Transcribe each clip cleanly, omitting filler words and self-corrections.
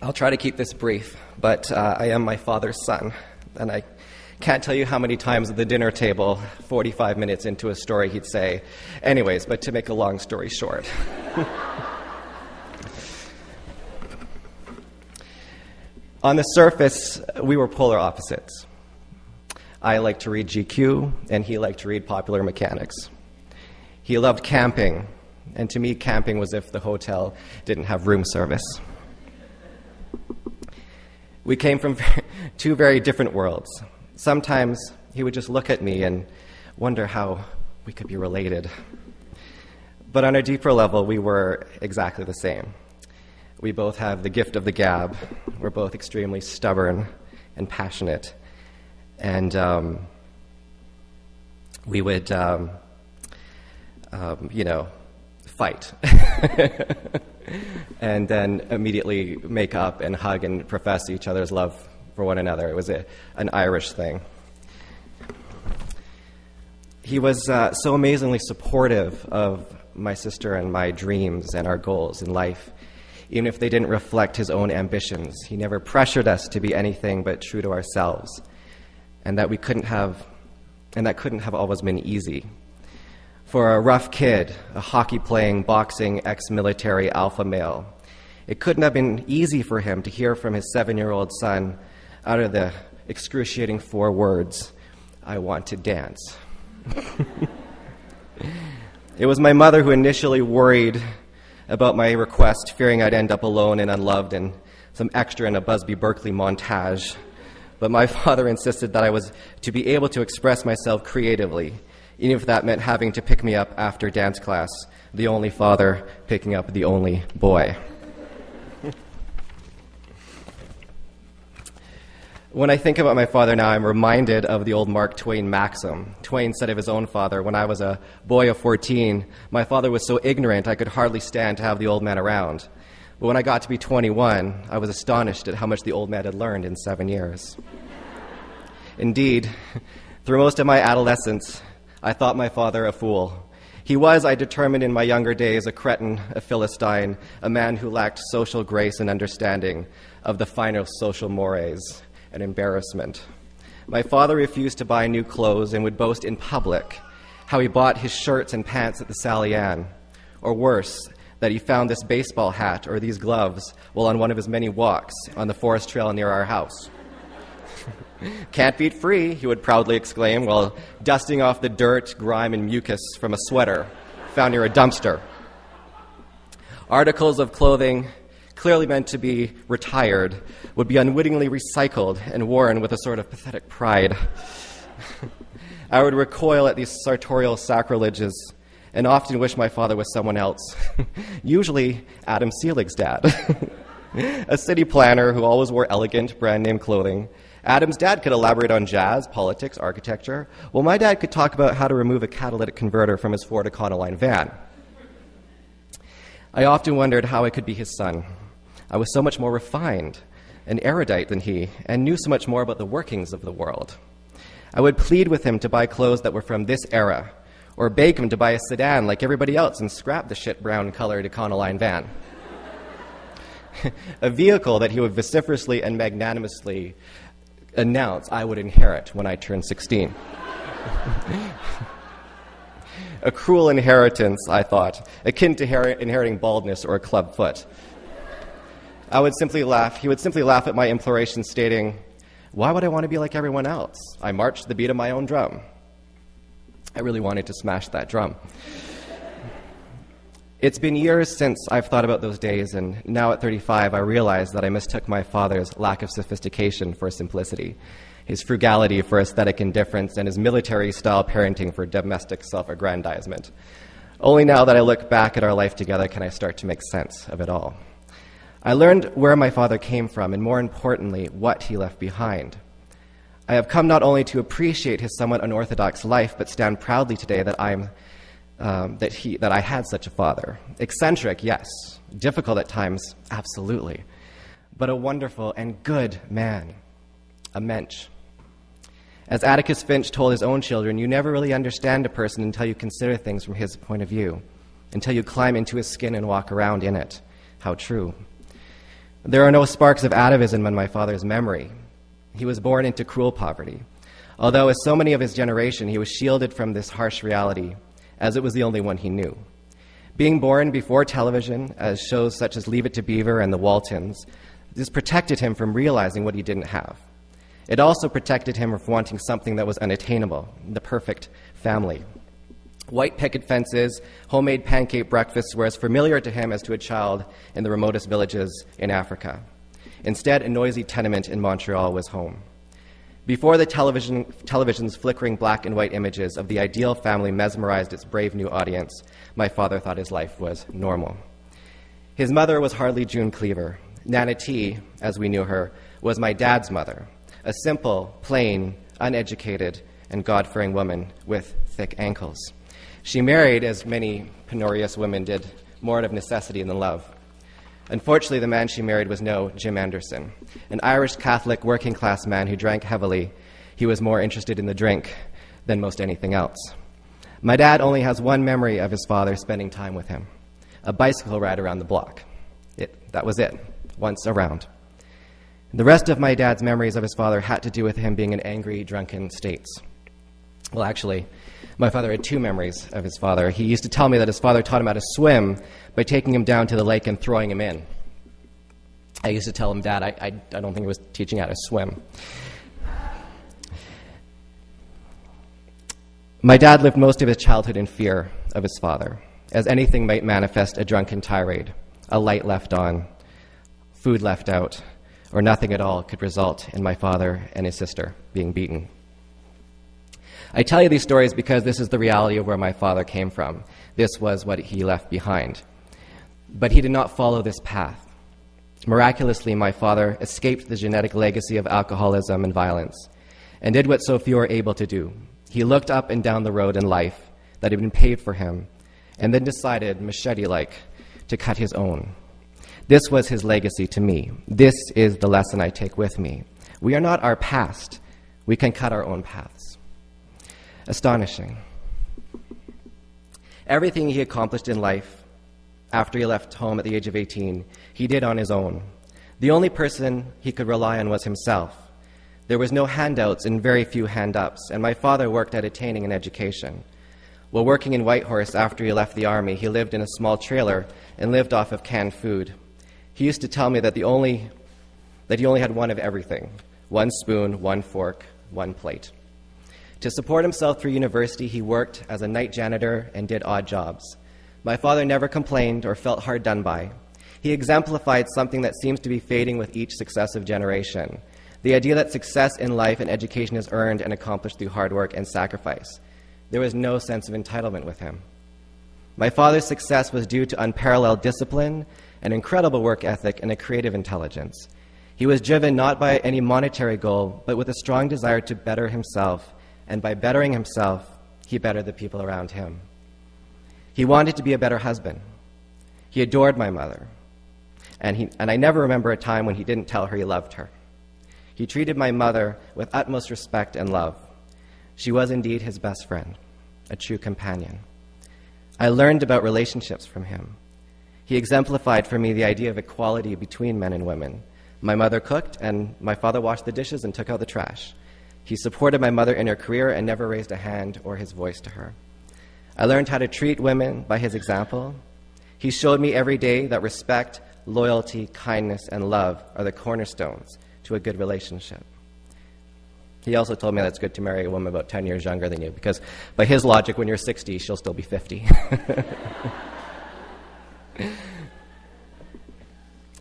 I'll try to keep this brief, but I am my father's son, and I can't tell you how many times at the dinner table, 45 minutes into a story, he'd say, anyways, but to make a long story short. On the surface, we were polar opposites. I liked to read GQ, and he liked to read Popular Mechanics. He loved camping, and to me, camping was if the hotel didn't have room service. We came from two very different worlds. Sometimes he would just look at me and wonder how we could be related. But on a deeper level, we were exactly the same. We both have the gift of the gab. We're both extremely stubborn and passionate. And we would, fight. And then immediately make up and hug and profess each other's love for one another. It was an Irish thing. He was so amazingly supportive of my sister and my dreams and our goals in life, even if they didn't reflect his own ambitions. He never pressured us to be anything but true to ourselves, and that couldn't have always been easy. For a rough kid, a hockey-playing, boxing, ex-military alpha male, it couldn't have been easy for him to hear from his 7-year-old son out of the excruciating 4 words, "I want to dance." It was my mother who initially worried about my request, fearing I'd end up alone and unloved and some extra in a Busby Berkeley montage. But my father insisted that I was to be able to express myself creatively, even if that meant having to pick me up after dance class, the only father picking up the only boy. When I think about my father now, I'm reminded of the old Mark Twain maxim. Twain said of his own father, "When I was a boy of 14, my father was so ignorant I could hardly stand to have the old man around. But when I got to be 21, I was astonished at how much the old man had learned in 7 years." Indeed, through most of my adolescence, I thought my father a fool. He was, I determined in my younger days, a cretin, a Philistine, a man who lacked social grace and understanding of the finer social mores and embarrassment. My father refused to buy new clothes and would boast in public how he bought his shirts and pants at the Sally Ann, or worse, that he found this baseball hat or these gloves while on one of his many walks on the forest trail near our house. "Can't beat free," he would proudly exclaim while dusting off the dirt, grime, and mucus from a sweater found near a dumpster. Articles of clothing clearly meant to be retired would be unwittingly recycled and worn with a sort of pathetic pride. I would recoil at these sartorial sacrileges and often wish my father was someone else, usually Adam Selig's dad. A city planner who always wore elegant brand-name clothing, Adam's dad could elaborate on jazz, politics, architecture, while my dad could talk about how to remove a catalytic converter from his Ford Econoline van. I often wondered how I could be his son. I was so much more refined and erudite than he, and knew so much more about the workings of the world. I would plead with him to buy clothes that were from this era, or beg him to buy a sedan like everybody else and scrap the shit brown-colored Econoline van. A vehicle that he would vociferously and magnanimously announce I would inherit when I turned 16. A cruel inheritance, I thought, akin to inheriting baldness or a club foot. He would simply laugh at my imploration, stating, "Why would I want to be like everyone else? I march to the beat of my own drum." I really wanted to smash that drum. It's been years since I've thought about those days, and now at 35, I realize that I mistook my father's lack of sophistication for simplicity, his frugality for aesthetic indifference, and his military-style parenting for domestic self-aggrandizement. Only now that I look back at our life together can I start to make sense of it all. I learned where my father came from, and more importantly, what he left behind. I have come not only to appreciate his somewhat unorthodox life, but stand proudly today that I had such a father. Eccentric, yes. Difficult at times, absolutely. But a wonderful and good man. A mensch. As Atticus Finch told his own children, you never really understand a person until you consider things from his point of view, until you climb into his skin and walk around in it. How true. There are no sparks of atavism in my father's memory. He was born into cruel poverty. Although, as so many of his generation, he was shielded from this harsh reality, as it was the only one he knew. Being born before television, as shows such as Leave It to Beaver and The Waltons, this protected him from realizing what he didn't have. It also protected him from wanting something that was unattainable, the perfect family. White picket fences, homemade pancake breakfasts were as familiar to him as to a child in the remotest villages in Africa. Instead, a noisy tenement in Montreal was home. Before the television's flickering black and white images of the ideal family mesmerized its brave new audience, my father thought his life was normal. His mother was hardly June Cleaver. Nana T, as we knew her, was my dad's mother, a simple, plain, uneducated, and God-fearing woman with thick ankles. She married, as many penurious women did, more out of necessity than love. Unfortunately, the man she married was no Jim Anderson, an Irish Catholic working-class man who drank heavily. He was more interested in the drink than most anything else. My dad only has one memory of his father spending time with him, a bicycle ride around the block. That was it, once around. The rest of my dad's memories of his father had to do with him being in angry, drunken states. Well, actually, my father had two memories of his father. He used to tell me that his father taught him how to swim by taking him down to the lake and throwing him in. I used to tell him, Dad, I don't think he was teaching how to swim. My dad lived most of his childhood in fear of his father, as anything might manifest a drunken tirade, a light left on, food left out, or nothing at all could result in my father and his sister being beaten. I tell you these stories because this is the reality of where my father came from. This was what he left behind. But he did not follow this path. Miraculously, my father escaped the genetic legacy of alcoholism and violence and did what so few are able to do. He looked up and down the road in life that had been paved for him and then decided, machete-like, to cut his own. This was his legacy to me. This is the lesson I take with me. We are not our past. We can cut our own paths. Astonishing. Everything he accomplished in life after he left home at the age of 18, he did on his own. The only person he could rely on was himself. There was no handouts and very few hand-ups, and my father worked at attaining an education. While working in Whitehorse after he left the Army, he lived in a small trailer and lived off of canned food. He used to tell me that he only had one of everything, one spoon, one fork, one plate. To support himself through university, he worked as a night janitor and did odd jobs. My father never complained or felt hard done by. He exemplified something that seems to be fading with each successive generation, the idea that success in life and education is earned and accomplished through hard work and sacrifice. There was no sense of entitlement with him. My father's success was due to unparalleled discipline, an incredible work ethic, and a creative intelligence. He was driven not by any monetary goal, but with a strong desire to better himself, and by bettering himself, he bettered the people around him. He wanted to be a better husband. He adored my mother, and I never remember a time when he didn't tell her he loved her. He treated my mother with utmost respect and love. She was indeed his best friend, a true companion. I learned about relationships from him. He exemplified for me the idea of equality between men and women. My mother cooked, and my father washed the dishes and took out the trash. He supported my mother in her career and never raised a hand or his voice to her. I learned how to treat women by his example. He showed me every day that respect, loyalty, kindness, and love are the cornerstones to a good relationship. He also told me that it's good to marry a woman about 10 years younger than you, because by his logic, when you're 60, she'll still be 50.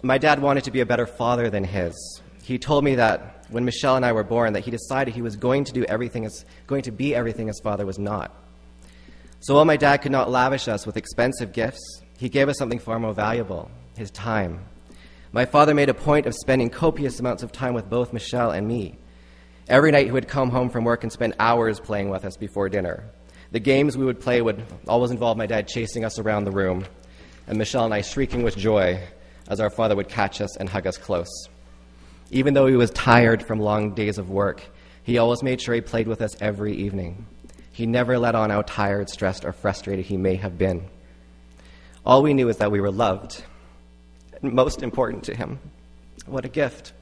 My dad wanted to be a better father than his. He told me that when Michelle and I were born, that he decided he was going to be everything his father was not. So while my dad could not lavish us with expensive gifts, he gave us something far more valuable, his time. My father made a point of spending copious amounts of time with both Michelle and me. Every night he would come home from work and spend hours playing with us before dinner. The games we would play would always involve my dad chasing us around the room, and Michelle and I shrieking with joy as our father would catch us and hug us close. Even though he was tired from long days of work, he always made sure he played with us every evening. He never let on how tired, stressed, or frustrated he may have been. All we knew is that we were loved, and most important to him, What a gift.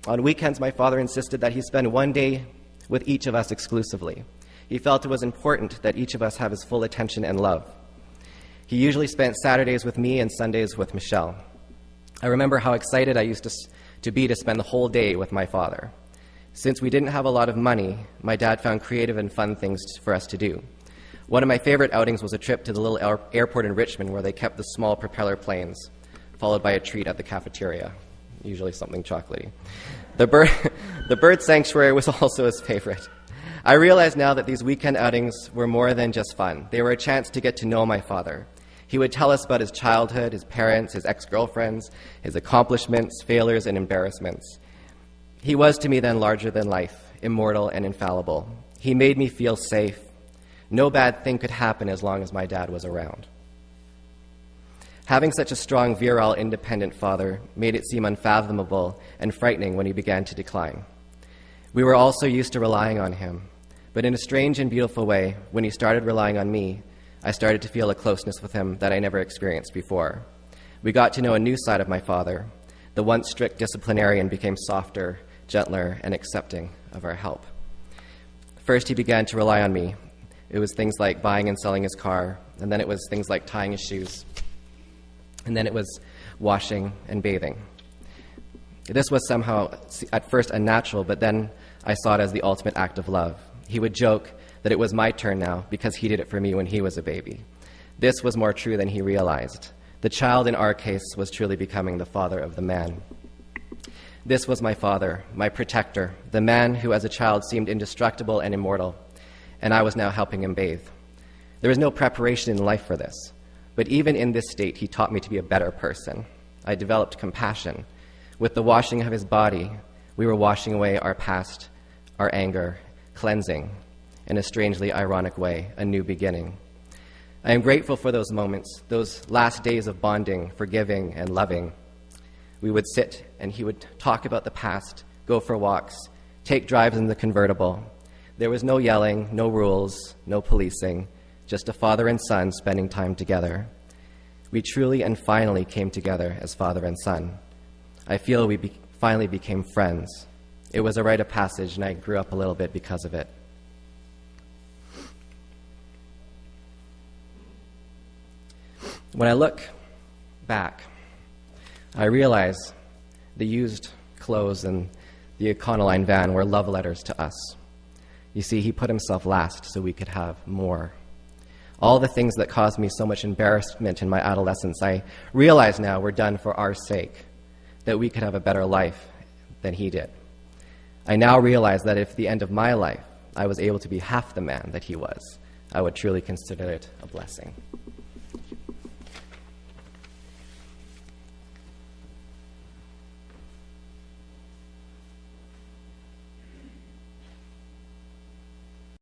On weekends, my father insisted that he spend one day with each of us exclusively. He felt it was important that each of us have his full attention and love. He usually spent Saturdays with me and Sundays with Michelle. I remember how excited I used to be to spend the whole day with my father. Since we didn't have a lot of money, my dad found creative and fun things for us to do. One of my favorite outings was a trip to the little airport in Richmond where they kept the small propeller planes, followed by a treat at the cafeteria, usually something chocolatey. The bird sanctuary was also his favorite. I realize now that these weekend outings were more than just fun. They were a chance to get to know my father. He would tell us about his childhood, his parents, his ex-girlfriends, his accomplishments, failures, and embarrassments. He was to me then larger than life, immortal and infallible. He made me feel safe. No bad thing could happen as long as my dad was around. Having such a strong, virile, independent father made it seem unfathomable and frightening when he began to decline. We were all so used to relying on him, but in a strange and beautiful way, when he started relying on me, I started to feel a closeness with him that I never experienced before. We got to know a new side of my father. The once strict disciplinarian became softer, gentler, and accepting of our help. First, he began to rely on me. It was things like buying and selling his car, and then it was things like tying his shoes, and then it was washing and bathing. This was somehow, at first, unnatural, but then I saw it as the ultimate act of love. He would joke that it was my turn now because he did it for me when he was a baby. This was more true than he realized. The child in our case was truly becoming the father of the man. This was my father, my protector, the man who as a child seemed indestructible and immortal, and I was now helping him bathe. There was no preparation in life for this, but even in this state, he taught me to be a better person. I developed compassion. With the washing of his body, we were washing away our past, our anger, cleansing, in a strangely ironic way, a new beginning. I am grateful for those moments, those last days of bonding, forgiving, and loving. We would sit and he would talk about the past, go for walks, take drives in the convertible. There was no yelling, no rules, no policing, just a father and son spending time together. We truly and finally came together as father and son. I feel we finally became friends. It was a rite of passage, and I grew up a little bit because of it. When I look back, I realize the used clothes and the Econoline van were love letters to us. You see, he put himself last so we could have more. All the things that caused me so much embarrassment in my adolescence, I realize now were done for our sake, that we could have a better life than he did. I now realize that if at the end of my life I was able to be half the man that he was, I would truly consider it a blessing.